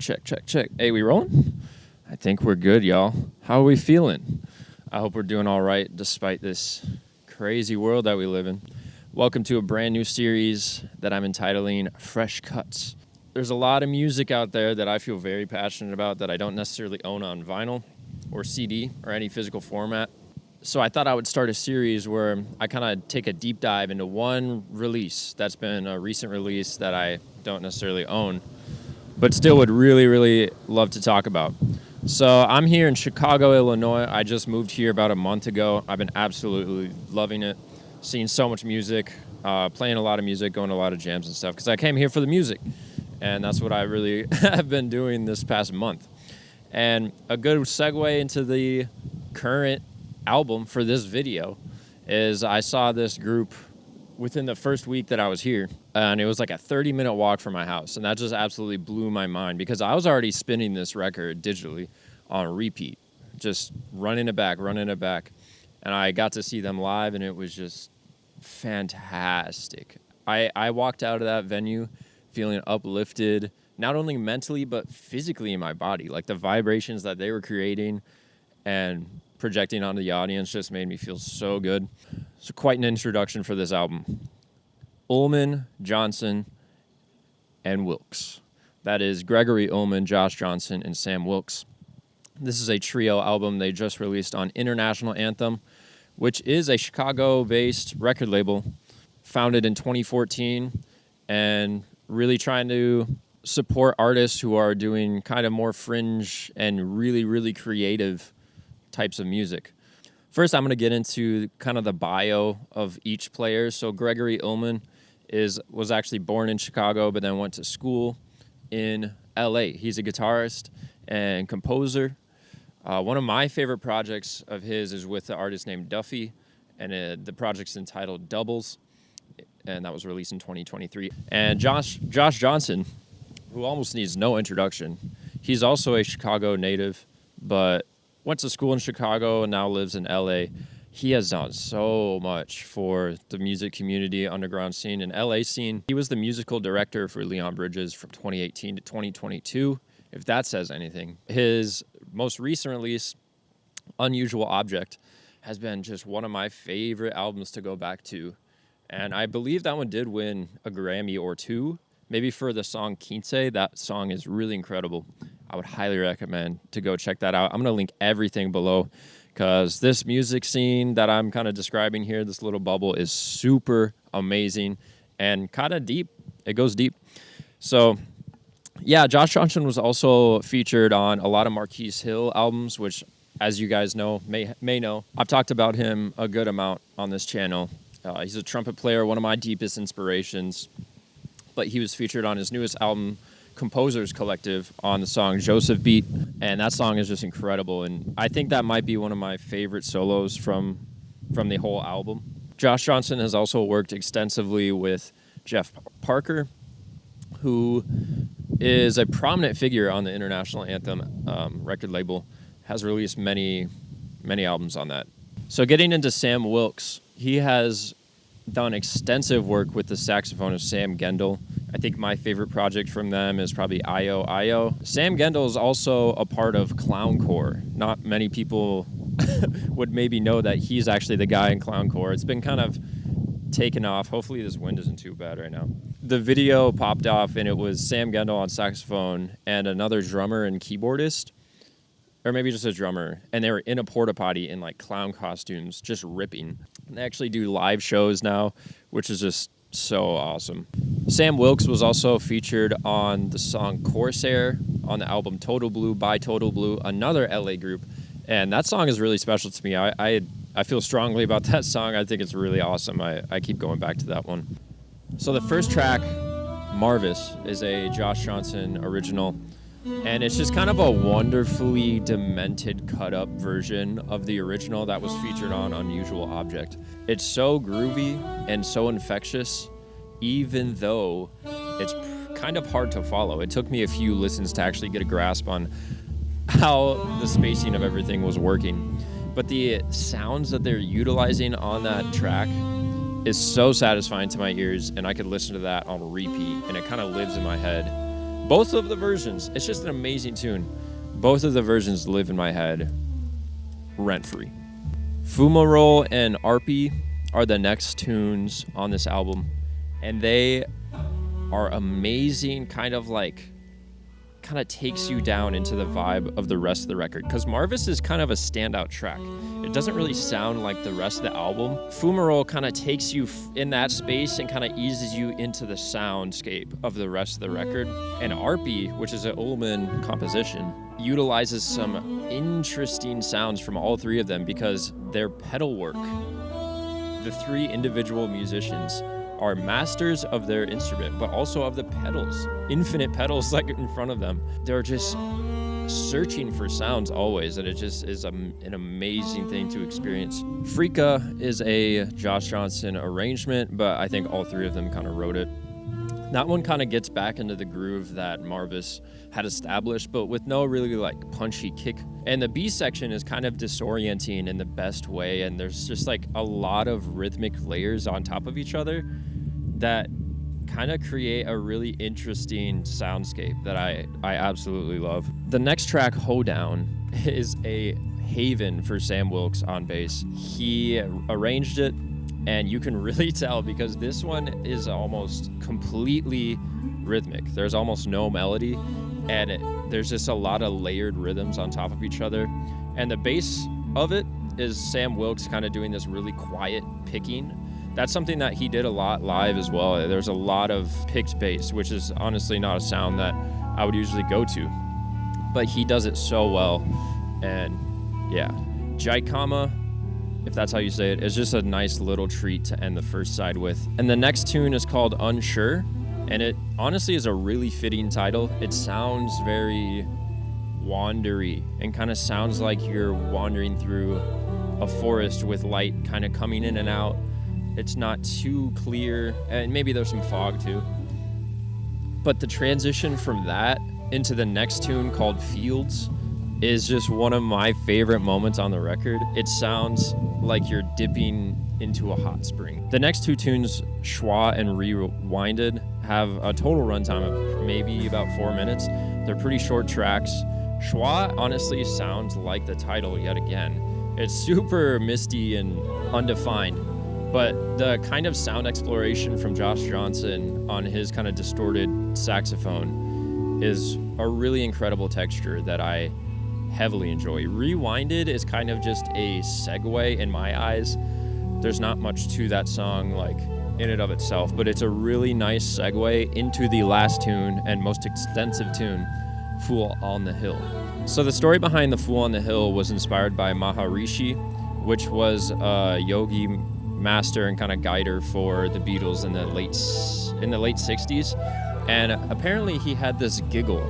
Check. Hey, we rolling? I think we're good, y'all. How are we feeling? I hope we're doing all right despite this crazy world that we live in. Welcome to a brand new series that I'm entitling Fresh Cuts. There's a lot of music out there that I feel very passionate about that I don't necessarily own on vinyl or CD or any physical format. So I thought I would start a series where I kind of take a deep dive into one release that's been a recent release that I don't necessarily own, but still would really love to talk about. So I'm here in Chicago, Illinois. I just moved here about a month ago. I've been absolutely loving it, seeing so much music, playing a lot of music, going to a lot of jams and stuff, because I came here for the music, and that's what I really have been doing this past month. And a good segue into the current album for this video is I saw this group within the first week that I was here, and it was like a 30-minute walk from my house, and that just absolutely blew my mind because I was already spinning this record digitally on repeat, just running it back, and I got to see them live, and it was just fantastic. I walked out of that venue feeling uplifted, not only mentally but physically in my body. Like the vibrations that they were creating and projecting onto the audience just made me feel so good. So quite an introduction for this album. Uhlmann, Johnson, and Wilkes. That is Gregory Uhlmann, Josh Johnson, and Sam Wilkes. This is a trio album they just released on International Anthem, which is a Chicago-based record label founded in 2014 and really trying to support artists who are doing kind of more fringe and really creative types of music. First, I'm going to get into kind of the bio of each player. So Gregory Uhlmann was actually born in Chicago, but then went to school in LA. He's a guitarist and composer. One of my favorite projects of his is with the artist named Duffy, and the project's entitled Doubles, and that was released in 2023. And Josh Johnson, who almost needs no introduction, he's also a Chicago native, but went to school in Chicago and now lives in LA. He has done so much for the music community, underground scene, and LA scene. He was the musical director for Leon Bridges from 2018 to 2022, if that says anything. His most recent release, Unusual Object, has been just one of my favorite albums to go back to. And I believe that one did win a Grammy or two, maybe for the song Quince. That song is really incredible. I would highly recommend to go check that out. I'm going to link everything below because this music scene that I'm kind of describing here, this little bubble, is super amazing and kind of deep. It goes deep. So, yeah, Josh Johnson was also featured on a lot of Marquise Hill albums, which, as you guys know, may know, I've talked about him a good amount on this channel. He's a trumpet player, one of my deepest inspirations, but he was featured on his newest album, Composers Collective, on the song Joseph Beat, and that song is just incredible, and I think that might be one of my favorite solos from the whole album. Josh Johnson has also worked extensively with Jeff Parker, who is a prominent figure on the International Anthem record label, has released many albums on that. So getting into Sam Wilkes, he has done extensive work with the saxophonist Sam Gendel. I think my favorite project from them is probably I.O. Sam Gendel is also a part of Clowncore. Not many people would maybe know that he's actually the guy in Clowncore. It's been kind of taken off. Hopefully this wind isn't too bad right now. The video popped off and it was Sam Gendel on saxophone and another drummer and keyboardist, or maybe just a drummer, and they were in a porta potty in like clown costumes, just ripping. And they actually do live shows now, which is just so awesome. Sam Wilkes was also featured on the song Corsair on the album Total Blue by Total Blue, another LA group, and that song is really special to me. I feel strongly about that song. I think it's really awesome. I keep going back to that one. So the first track, Marvis, is a Josh Johnson original, and it's just kind of a wonderfully demented cut-up version of the original that was featured on Unusual Object. It's so groovy and so infectious, even though it's kind of hard to follow. It took me a few listens to actually get a grasp on how the spacing of everything was working. But the sounds that they're utilizing on that track is so satisfying to my ears, and I could listen to that on repeat, and it kind of lives in my head. Both of the versions, it's just an amazing tune. Both of the versions live in my head rent-free. Fumarole and Arpy are the next tunes on this album, and they are amazing, kind of takes you down into the vibe of the rest of the record, because Marvis is kind of a standout track. It doesn't really sound like the rest of the album. Fumarole kind of takes you in that space and kind of eases you into the soundscape of the rest of the record. And Arpy, which is an Uhlmann composition, utilizes some interesting sounds from all three of them because their pedal work. The three individual musicians are masters of their instrument, but also of the pedals. Infinite pedals like in front of them. They're just searching for sounds always, and it just is an amazing thing to experience. Freaka is a Josh Johnson arrangement, but I think all three of them kind of wrote it. That one kind of gets back into the groove that Marvis had established, but with no really punchy kick. And the B section is kind of disorienting in the best way, and there's just a lot of rhythmic layers on top of each other that kind of create a really interesting soundscape that I absolutely love. The next track, Hoedown, is a haven for Sam Wilkes on bass. He arranged it, and you can really tell because this one is almost completely rhythmic. There's almost no melody, and there's just a lot of layered rhythms on top of each other. And the bass of it is Sam Wilkes kind of doing this really quiet picking. That's something that he did a lot live as well. There's a lot of picked bass, which is honestly not a sound that I would usually go to. But he does it so well. And yeah, Jaikama, if that's how you say it, is just a nice little treat to end the first side with. And the next tune is called Unsure, and it honestly is a really fitting title. It sounds very wandery and kind of sounds like you're wandering through a forest with light kind of coming in and out. It's not too clear, and maybe there's some fog too. But the transition from that into the next tune called Fields is just one of my favorite moments on the record. It sounds like you're dipping into a hot spring. The next two tunes, Schwa and Rewinded, have a total runtime of maybe about 4 minutes. They're pretty short tracks. Schwa honestly sounds like the title yet again. It's super misty and undefined, but the kind of sound exploration from Josh Johnson on his kind of distorted saxophone is a really incredible texture that I heavily enjoy. Rewinded is kind of just a segue in my eyes. There's not much to that song in and of itself, but it's a really nice segue into the last tune and most extensive tune, Fool on the Hill. So the story behind the Fool on the Hill was inspired by Maharishi, which was a yogi master and kind of guider for the Beatles in the late 60s. And apparently he had this giggle,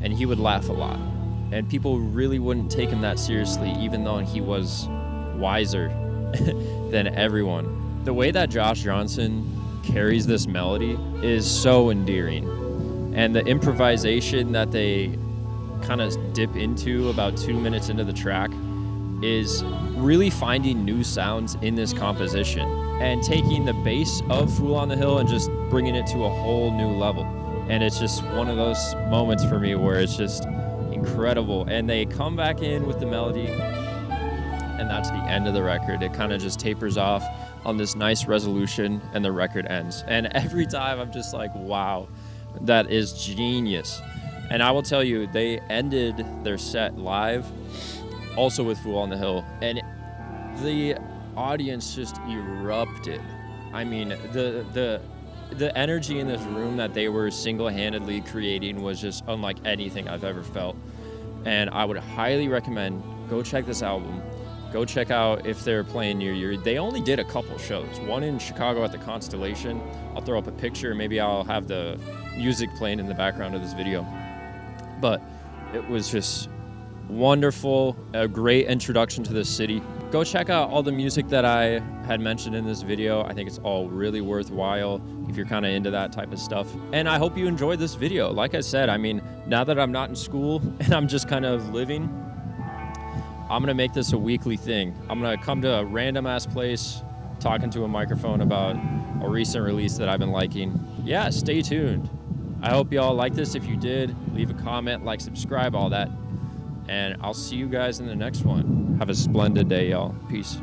and he would laugh a lot. And people really wouldn't take him that seriously, even though he was wiser than everyone. The way that Josh Johnson carries this melody is so endearing. And the improvisation that they kind of dip into about 2 minutes into the track is really finding new sounds in this composition and taking the bass of Fool on the Hill and just bringing it to a whole new level. And it's just one of those moments for me where it's just incredible. And they come back in with the melody, and that's the end of the record. It kind of just tapers off on this nice resolution, and the record ends. And every time I'm just like, wow, that is genius. And I will tell you, they ended their set live also with Fool on the Hill, and the audience just erupted. I mean, the energy in this room that they were single-handedly creating was just unlike anything I've ever felt. And I would highly recommend, go check this album. Go check out if they're playing near you. They only did a couple shows. One in Chicago at the Constellation. I'll throw up a picture. Maybe I'll have the music playing in the background of this video. But it was just wonderful, a great introduction to the city. Go check out all the music that I had mentioned in this video. I think it's all really worthwhile if you're kind of into that type of stuff. And I hope you enjoyed this video. Like I said, I mean, now that I'm not in school and I'm just kind of living, I'm gonna make this a weekly thing. I'm gonna come to a random ass place, talking to a microphone about a recent release that I've been liking. Yeah, stay tuned. I hope y'all like this. If you did, leave a comment, like, subscribe, all that. And I'll see you guys in the next one. Have a splendid day, y'all. Peace.